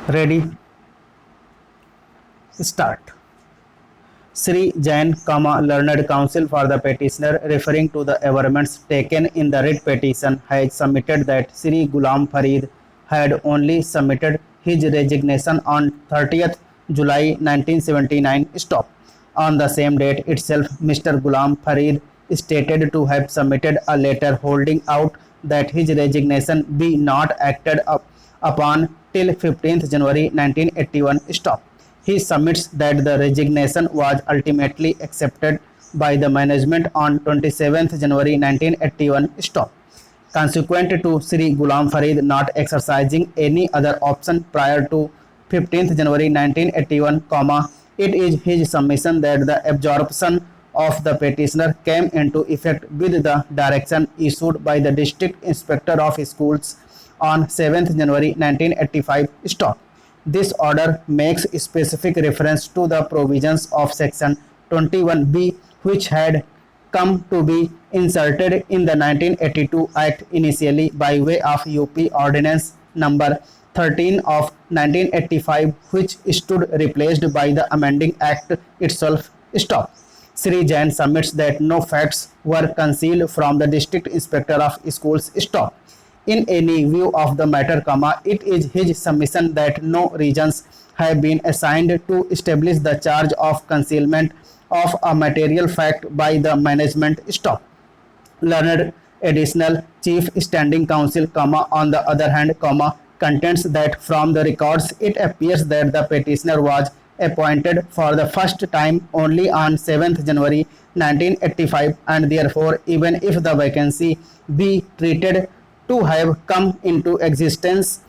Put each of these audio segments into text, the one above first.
Ready? Start. Sri Jain, Learned Counsel for the petitioner, referring to the averments taken in the writ petition, has submitted that Sri Ghulam Farid had only submitted his resignation on 30th July 1979. Stop. On the same date itself, Mr. Ghulam Farid stated to have submitted a letter holding out that his resignation be not acted upon till 15th January 1981. Stop. He submits that the resignation was ultimately accepted by the management on 27th January 1981. Stop. Consequent to Sri Ghulam Farid not exercising any other option prior to 15th January 1981, it is his submission that the absorption of the petitioner came into effect with the direction issued by the District Inspector of Schools on 7th January 1985. Stop. This order makes specific reference to the provisions of Section 21B, which had come to be inserted in the 1982 Act initially by way of UP Ordinance number 13 of 1985, which stood replaced by the amending Act itself. Stop. Sri Jain submits that no facts were concealed from the District Inspector of Schools. Stop. In any view of the matter, it is his submission that no reasons have been assigned to establish the charge of concealment of a material fact by the management. Stop. Learned additional chief standing counsel, on the other hand, contends that from the records it appears that the petitioner was appointed for the first time only on 7th January 1985, and therefore even if the vacancy be treated to have come into existence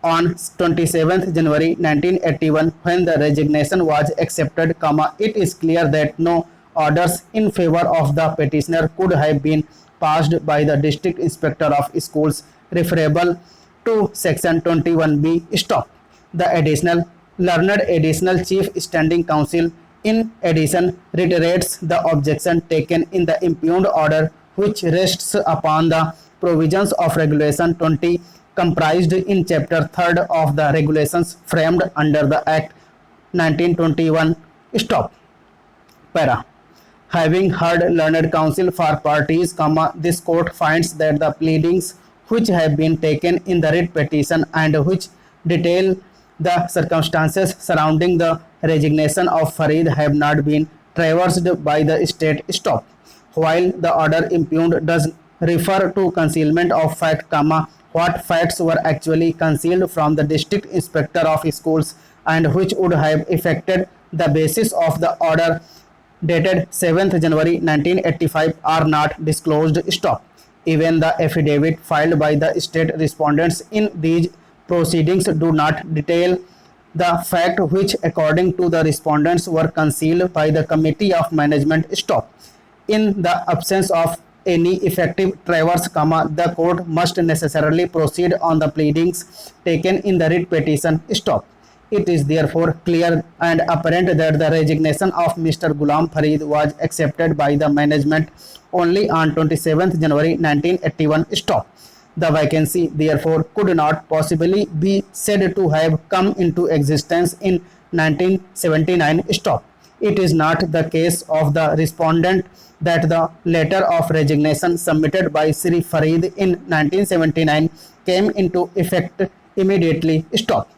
on 27th January 1981 when the resignation was accepted, it is clear that no orders in favor of the petitioner could have been passed by the District Inspector of Schools referable to Section 21B. Stop. The learned additional chief standing counsel in addition reiterates the objection taken in the impugned order, which rests upon the provisions of Regulation 20 comprised in Chapter 3rd of the regulations framed under the Act 1921. Stop. Para. Having heard learned counsel for parties, this court finds that the pleadings which have been taken in the writ petition and which detail the circumstances surrounding the resignation of Farid have not been traversed by the state. Stop. While the order impugned does refer to concealment of fact, what facts were actually concealed from the District Inspector of Schools and which would have affected the basis of the order dated 7th January 1985 are not disclosed. Stop. Even the affidavit filed by the state respondents in these proceedings do not detail the fact which according to the respondents were concealed by the Committee of Management. Stop. In the absence of any effective traverse, the court must necessarily proceed on the pleadings taken in the writ petition. Stop. It is therefore clear and apparent that the resignation of Mr. Ghulam Farid was accepted by the management only on 27th January 1981. Stop. The vacancy therefore could not possibly be said to have come into existence in 1979. Stop. It is not the case of the respondent that the letter of resignation submitted by Sri Farid in 1979 came into effect immediately. Stop.